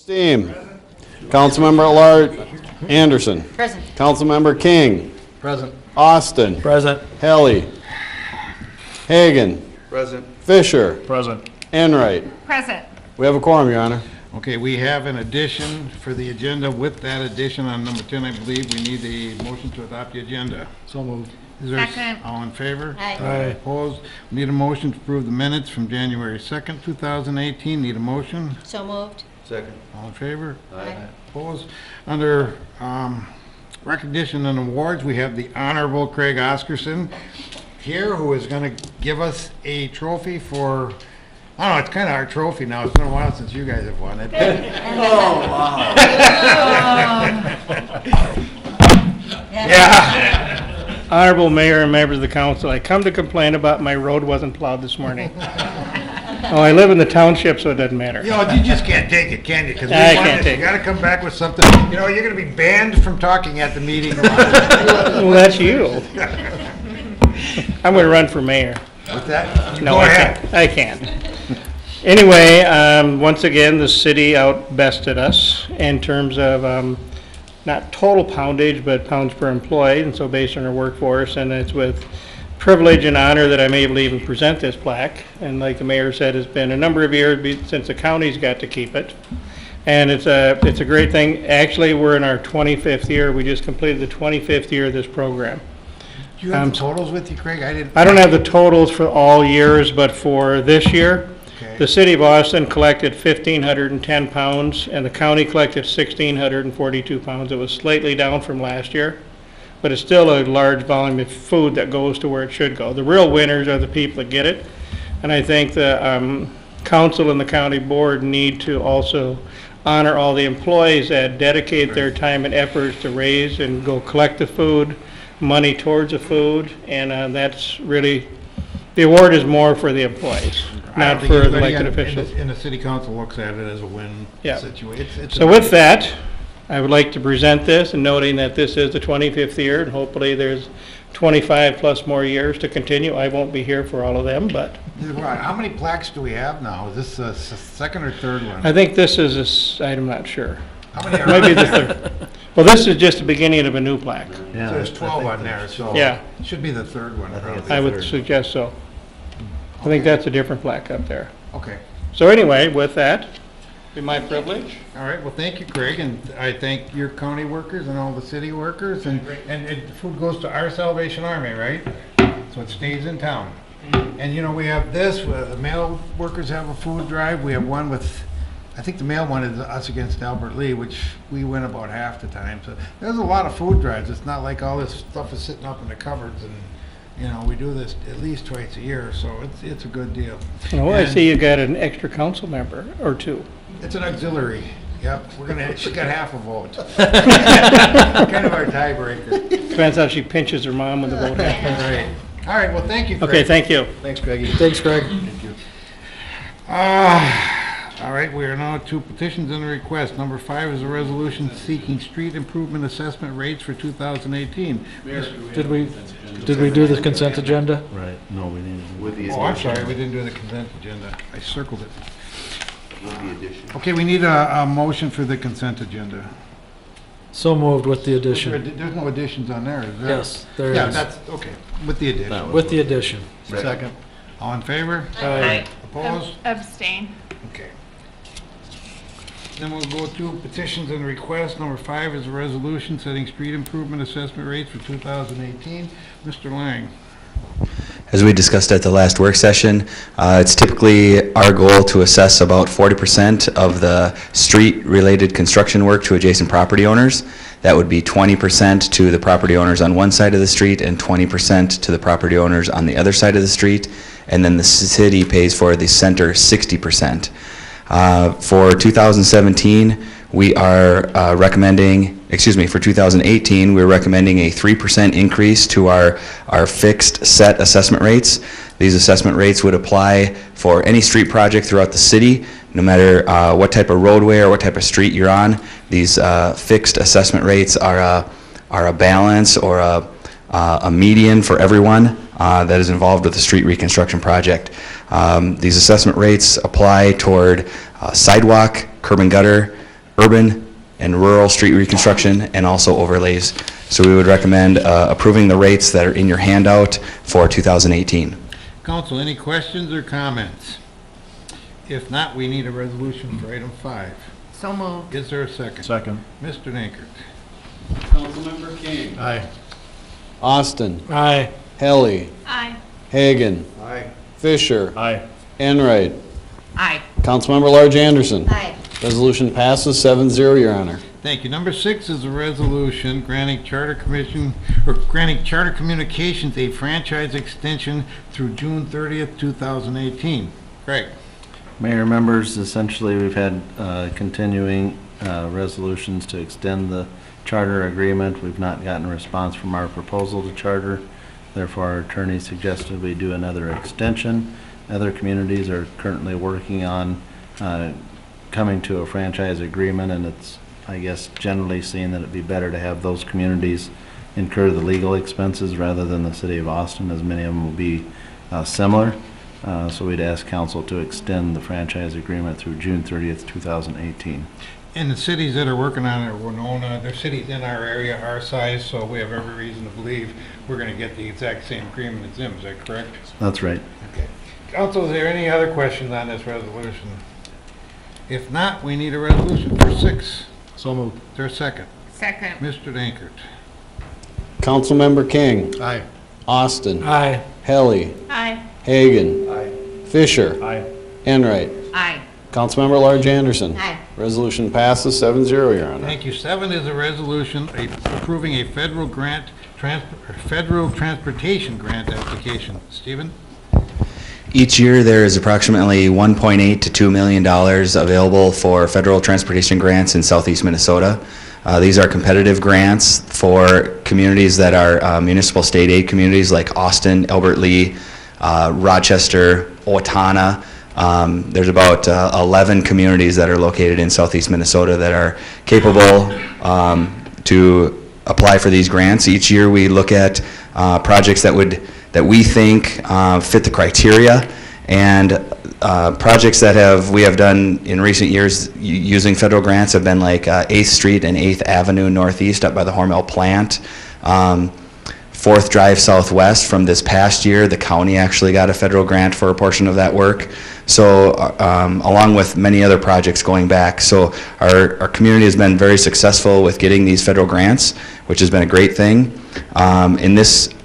Steam. Councilmember at Large Anderson. Present. Councilmember King. Present. Austin. Present. Helly. Hagan. Present. Fisher. Present. Enright. Present. We have a quorum, Your Honor. Okay, we have an addition for the agenda. With that addition on number 10, I believe we need a motion to adopt the agenda. So moved. Is there Second. all in favor? Aye. Opposed? We need a motion to approve the minutes from January 2nd, 2018. Need a motion? So moved. Second. All in favor? Aye. Opposed? Under recognition and awards, we have the Honorable Craig Oscarson here, who is going to give us a trophy for, I don't know, it's kind of our trophy now. It's been a while since you guys have won it. Yeah. Honorable Mayor and members of the council, I come to complain about my road wasn't plowed this morning. Oh, I live in the township, so it doesn't matter. You know, you just can't take it, can you? Because I can't take you got to come back with something. You know, you're going to be banned from talking at the meeting. Well, that's you. I'm going to run for mayor. With that, No, go I ahead. can't. I can't. Anyway, once again, the city outbested us in terms of not total poundage, but pounds per employee, and so based on our workforce, and it's with privilege and honor that I'm able to even present this plaque. And like the mayor said, it's been a number of years since the county's got to keep it. And it's a great thing. Actually, we're in our 25th year. We just completed the 25th year of this program. Do you have the totals with you, Craig? I don't have the totals for all years, but for this year, Okay. the city of Austin collected 1,510 pounds, and the county collected 1,642 pounds. It was slightly down from last year, but it's still a large volume of food that goes to where it should go. The real winners are the people that get it, and I think the council and the county board need to also honor all the employees that dedicate their time and efforts to raise and go collect the food, money towards the food, and that's really, the award is more for the employees, I don't not think for the anybody elected in officials. the city council looks at it as a win Yeah. situation. It's So with that, I would like to present this, and noting that this is the 25th year, and hopefully there's 25 plus more years to continue. I won't be here for all of them, but How many plaques do we have now? Is this the second or third one? I think this is, I'm not sure. How many are Maybe the third. Well, this is just the beginning of a new plaque. So there's 12 on there, so Yeah. it should be the third one. probably. I would suggest so. I think that's a different plaque up there. Okay. So anyway, with that, be my privilege. All right, well, thank you, Craig, and I thank your county workers and all the city workers, and the food goes to our Salvation Army, right? So it stays in town. And, you know, we have this, the mail workers have a food drive, we have one with, I think the mail one is Us Against Albert Lee, which we win about half the time, so there's a lot of food drives. It's not like all this stuff is sitting up in the cupboards, and, you know, we do this at least twice a year, so it's a good deal. Oh, I And- see you got an extra council member or two. It's an auxiliary. Yep, she got half a vote. Kind of our tiebreaker. Depends how she pinches her mom when the vote happens. All right. All right, well, thank you, Craig. Okay, thank you. Thanks, Craig. Thanks, Craig. All right, we are now to petitions and requests. Number 5 is a resolution seeking street improvement assessment rates for 2018. Did we do the consent agenda? Right, no, we didn't. With the Oh, I'm sorry, we didn't do the consent agenda. I circled it. with the addition. Okay, we need a motion for the consent agenda. So moved with the addition. There's no additions on there, is there? Yes, there Yeah, is. that's, okay, with the addition. With the addition. Second. All in favor? Aye. Opposed? Abstain. Okay. Then we'll go to petitions and requests. Number 5 is a resolution setting street improvement assessment rates for 2018. Mr. Lang. As we discussed at the last work session, it's typically our goal to assess about 40% of the street-related construction work to adjacent property owners. That would be 20% to the property owners on one side of the street and 20% to the property owners on the other side of the street. And then the city pays for the center 60%. For 2017, we are for 2018, we're recommending a 3% increase to our fixed set assessment rates. These assessment rates would apply for any street project throughout the city, no matter what type of roadway or what type of street you're on. These fixed assessment rates are a balance or a median for everyone that is involved with the street reconstruction project. These assessment rates apply toward sidewalk, curb and gutter, urban and rural street reconstruction, and also overlays. So we would recommend approving the rates that are in your handout for 2018. Council, any questions or comments? If not, we need a resolution for item 5. So moved. Is there a second? Second. Mr. Dankert. Councilmember King. Aye. Austin. Aye. Helly. Aye. Hagan. Aye. Fisher. Aye. Enright. Aye. Councilmember Large Anderson. Aye. Resolution passes 7-0, Your Honor. Thank you. Number 6 is a resolution granting Charter Communications a franchise extension through June 30th, 2018. Greg. Mayor, members, essentially, we've had continuing resolutions to extend the charter agreement. We've not gotten a response from our proposal to charter. Therefore, our attorney suggested we do another extension. Other communities are currently working on coming to a franchise agreement, and it's, I guess, generally seen that it'd be better to have those communities incur the legal expenses rather than the city of Austin, as many of them will be similar. So we'd ask council to extend the franchise agreement through June 30th, 2018. And the cities that are working on it, Winona, they're cities in our area, our size, so we have every reason to believe we're going to get the exact same agreement as them. Is that correct? That's right. Okay. Council, is there any other questions on this resolution? If not, we need a resolution for 6. So moved. Is there a second? Second. Mr. Dankert. Councilmember King. Aye. Austin. Aye. Helly. Aye. Hagan. Fisher. Aye. Enright. Aye. Councilmember Large Anderson. Aye. Resolution passes 7-0, Your Honor. Thank you. 7 is a resolution approving a federal transportation grant application. Stephen? Each year, there is approximately $1.8 to $2 million available for federal transportation grants in southeast Minnesota. These are competitive grants for communities that are municipal state aid communities like Austin, Albert Lee, Rochester, Owatonna. There's about 11 communities that are located in southeast Minnesota that are capable to apply for these grants. Each year we look at projects that we think fit the criteria, and projects that we have done in recent years using federal grants have been like 8th Street and 8th Avenue Northeast up by the Hormel plant. 4th Drive Southwest from this past year, the county actually got a federal grant for a portion of that work. So along with many other projects going back. So our community has been very successful with getting these federal grants, which has been a great thing.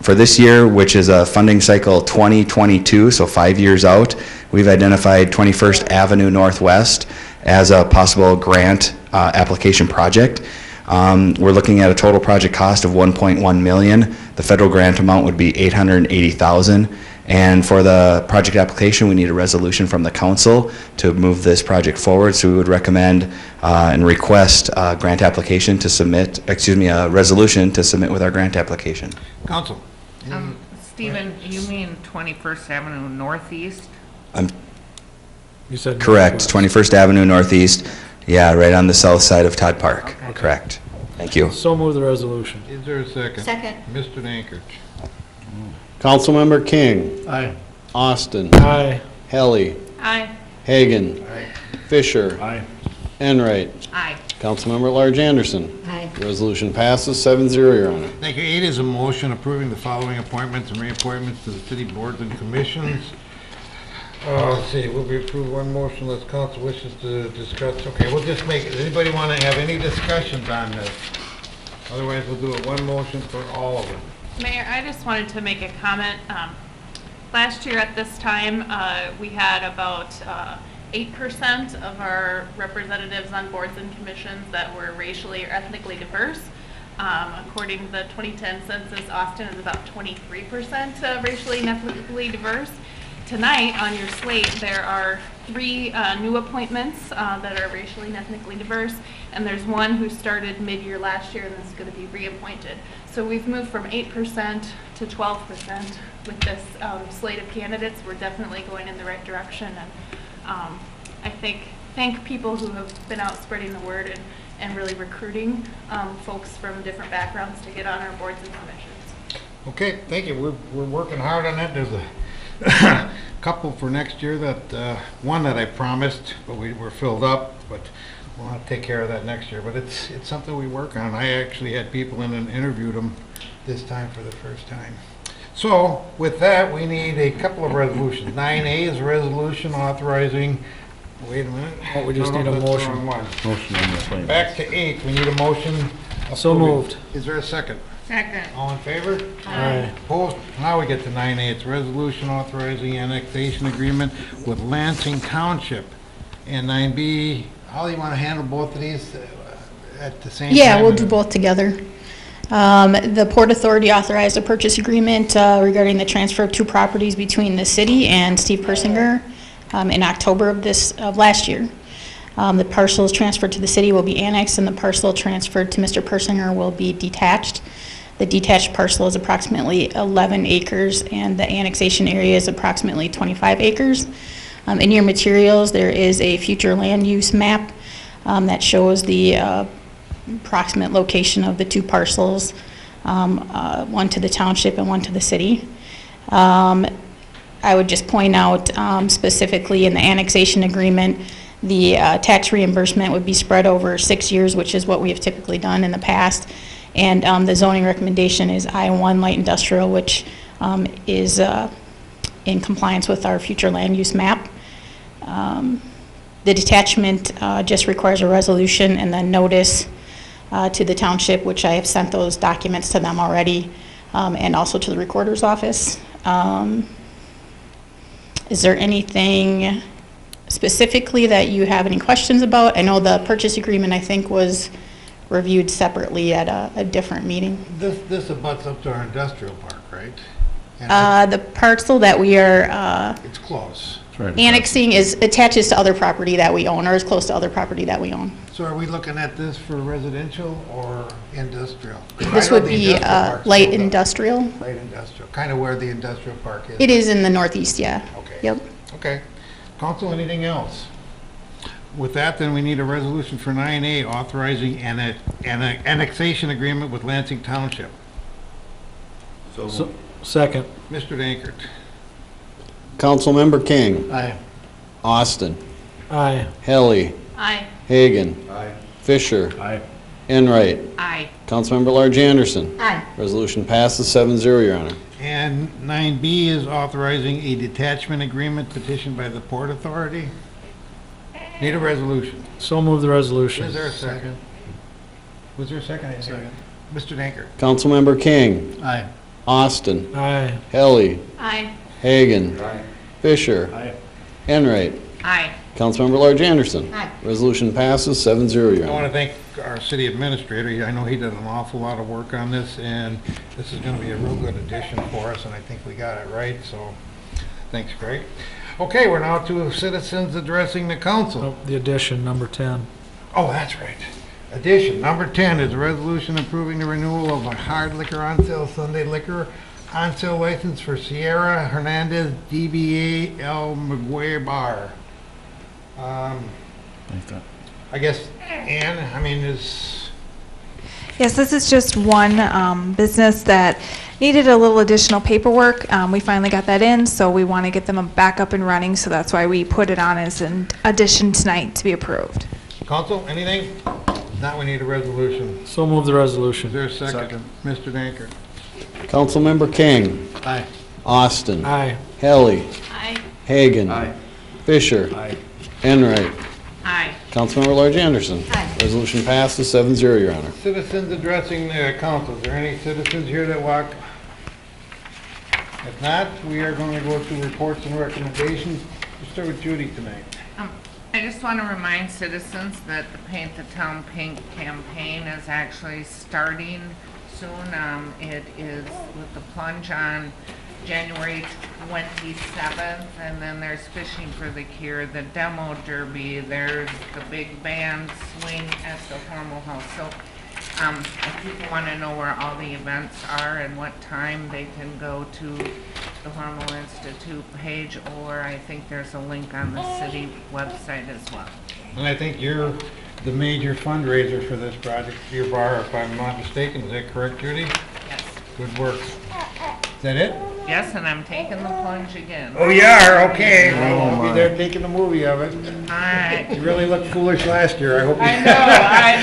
For this year, which is a funding cycle 2022, so 5 years out, we've identified 21st Avenue Northwest as a possible grant application project. We're looking at a total project cost of $1.1 million. The federal grant amount would be $880,000. And for the project application, we need a resolution from the council to move this project forward. So we would recommend and request a grant application to submit, a resolution to submit with our grant application. Council. Stephen, you mean 21st Avenue Northeast? You said Correct, northwest. 21st Avenue Northeast. Yeah, right on the south side of Todd Park. Okay. Correct. Thank you. So move the resolution. Is there a second? Second. Mr. Dankert. Councilmember King. Aye. Austin. Aye. Helly. Aye. Hagan. Fisher. Aye. Enright. Aye. Councilmember Large Anderson. Aye. Resolution passes 7-0, Your Honor. Thank you. 8 is a motion approving the following appointments and reappointments to the city boards and commissions. Let's see, will we approve one motion unless council wishes to discuss? Okay, we'll just make it. Does anybody want to have any discussions on this? Otherwise, we'll do it one motion for all of them. Mayor, I just wanted to make a comment. Last year at this time, we had about 8% of our representatives on boards and commissions that were racially or ethnically diverse. According to the 2010 census, Austin is about 23% racially and ethnically diverse. Tonight on your slate, there are 3 new appointments that are racially and ethnically diverse, and there's one who started mid-year last year and is going to be reappointed. So we've moved from 8% to 12% with this slate of candidates. We're definitely going in the right direction, and I thank people who have been out spreading the word and really recruiting folks from different backgrounds to get on our boards and commissions. Okay, thank you. We're working hard on that. There's a couple for next year that, one that I promised, but we're filled up, but we'll have to take care of that next year, but it's something we work on. I actually had people in and interviewed them this time for the first time. So with that, we need a couple of resolutions. 9A is a resolution authorizing, wait a minute. Oh, we just No, need a that's the motion. wrong one. Motion on the appointments. Back to 8, we need a motion. So approving. moved. Is there a second? Second. All in favor? Aye. Opposed? Now we get to 9A, it's a resolution authorizing annexation agreement with Lansing Township. And 9B, how do you want to handle both of these at the same time? Yeah, we'll do both together. The Port Authority authorized a purchase agreement regarding the transfer of 2 properties between the city and Steve Persinger in October of last year. The parcels transferred to the city will be annexed, and the parcel transferred to Mr. Persinger will be detached. The detached parcel is approximately 11 acres, and the annexation area is approximately 25 acres. In your materials, there is a future land use map that shows the approximate location of the 2 parcels, one to the township and one to the city. I would just point out specifically in the annexation agreement, the tax reimbursement would be spread over 6 years, which is what we have typically done in the past. And the zoning recommendation is I-1 light industrial, which is in compliance with our future land use map. The detachment just requires a resolution and then notice to the township, which I have sent those documents to them already, and also to the recorder's office. Is there anything specifically that you have any questions about? I know the purchase agreement, I think, was reviewed separately at a different meeting. This abuts up to our industrial park, right? And The parcel that we are it's close. It's right across. annexing attaches to other property that we own, or is close to other property that we own. So are we looking at this for residential or industrial? This I know would the be industrial park's light filled up. industrial. Light industrial, kind of where the industrial park is. It is in the northeast, yeah. Okay. Yep. Okay. Council, anything else? With that, then we need a resolution for 9A authorizing an annexation agreement with Lansing Township. So, second. Mr. Dankert. Councilmember King. Aye. Austin. Aye. Aye. Helly. Hagan. Aye. Fisher. Aye. Enright. Aye. Councilmember Large Anderson. Aye. Resolution passes 7-0, Your Honor. And 9B is authorizing a detachment agreement petitioned by the Port Authority. Need a resolution. So move the resolution. Is there a second? Was there a second? Second. Mr. Dankert. Councilmember King. Aye. Austin. Aye. Helly. Aye. Hagan. Aye. Fisher. Aye. Enright. Aye. Councilmember Large Anderson. Aye. Resolution passes 7-0, Your I want Honor. to thank our city administrator. I know he did an awful lot of work on this, and this is going to be a real good addition for us, and I think we got it right, so thanks, Greg. Okay, we're now to citizens addressing the council. Oh, the addition, number 10. Oh, that's right. Addition, number 10 is a resolution approving the renewal of a hard liquor on sale Sunday liquor on sale license for Sierra Hernandez DBA El Maguire Bar. Like that. I guess, Ann, I mean, is, Yes, this is just one business that needed a little additional paperwork. We finally got that in, so we want to get them back up and running, so that's why we put it on as an addition tonight to be approved. council, anything? Now we need a resolution. So move the resolution. Is there a second? Mr. Dankert. Councilmember King. Aye. Austin. Aye. Helly. Aye. Hagan. Aye. Fisher. Aye. Enright. Aye. Councilmember Large Anderson. Resolution passes 7-0, Your Honor. Citizens addressing the council. Is there any citizens here that walk? If not, we are going to go to reports and recommendations. We'll start with Judy tonight. I just want to remind citizens that the Paint the Town Pink campaign is actually starting soon. It is with the plunge on January 27th, and then there's Fishing for the Cure, the demo derby, there's the big band swing at the Hormel House. So if people want to know where all the events are and what time, they can go to the Hormel Institute page, or I think there's a link on the city website as well. And I think you're the major fundraiser for this project, your bar, if I'm not mistaken. Is that correct, Judy? Yes. Good work. Is that it? Yes, and I'm taking the plunge again. Oh, you are? Okay. Well, I'll my. be there taking a movie of it. All right. You really looked foolish last year. I hope you. I know, I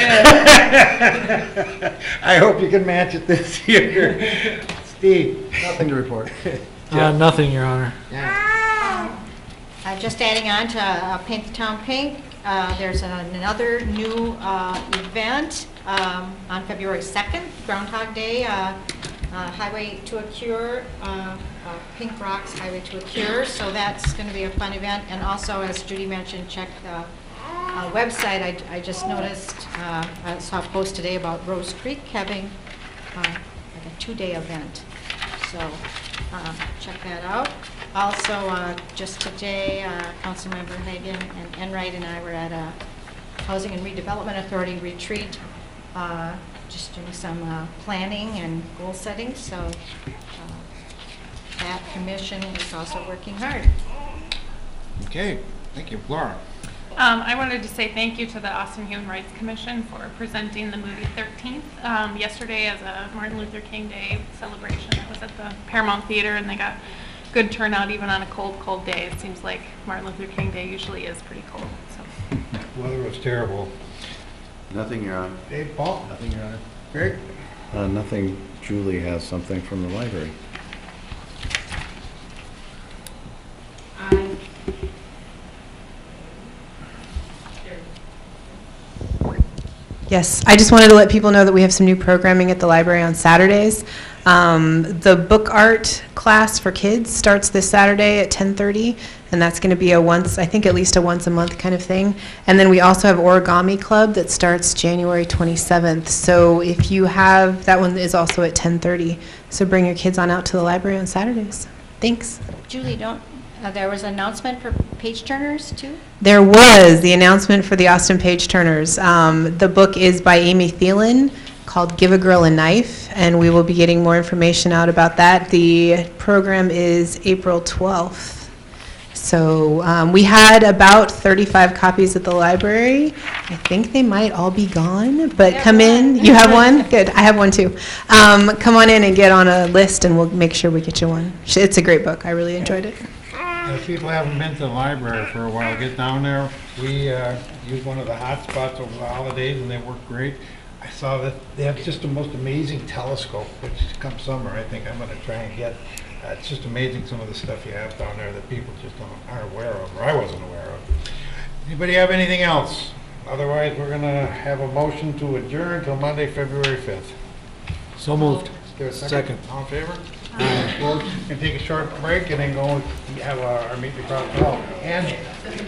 did. I hope you can match it this year. Steve? Nothing to report. Nothing, Your Honor. Just adding on to Paint the Town Pink, there's another new event on February 2nd, Groundhog Day, Highway to a Cure, Pink Rocks Highway to a Cure, so that's going to be a fun event. And also, as Judy mentioned, check the website. I just noticed, I saw a post today about Rose Creek having like a 2-day event, so check that out. Also, just today, Councilmember Hagan and Enright and I were at a Housing and Redevelopment Authority retreat, just doing some planning and goal setting. So that commission is also working hard. Okay, thank you. Laura? I wanted to say thank you to the Austin Human Rights Commission for presenting the movie 13th yesterday as a Martin Luther King Day celebration. It was at the Paramount Theater, and they got good turnout even on a cold, cold day. It seems like Martin Luther King Day usually is pretty cold. So. Weather was terrible. Nothing, Your Honor. Dave, Paul? Nothing, Your Honor. Greg? Nothing. Julie has something from the library. Yes, I just wanted to let people know that we have some new programming at the library on Saturdays. The book art class for kids starts this Saturday at 10:30, and that's going to be I think at least a once a month kind of thing. And then we also have Origami Club that starts January 27th. So if you have, that one is also at 10:30. So bring your kids on out to the library on Saturdays. Thanks. Julie, there was an announcement for page turners too? There was the announcement for the Austin Page Turners. The book is by Amy Thielen called Give a Girl a Knife, and we will be getting more information out about that. The program is April 12th. So we had about 35 copies at the library. I think they might all be gone, but come in. You have one? Good. I have one too. Come on in and get on a list, and we'll make sure we get you one. It's a great book. I really enjoyed it. If people haven't been to the library for a while, get down there. We use one of the hot spots over the holidays, and they work great. I saw that they have just the most amazing telescope, which come summer, I think I'm going to try and get. It's just amazing some of the stuff you have down there that people just aren't aware of, or I wasn't aware of. Anybody have anything else? Otherwise, we're going to have a motion to adjourn until Monday, February 5th. So moved. Is there a second? All in favor? We're going to take a short break and then go have our meeting across the hall. And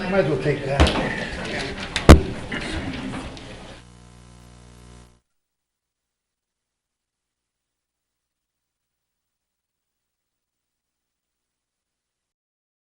I might as well take that.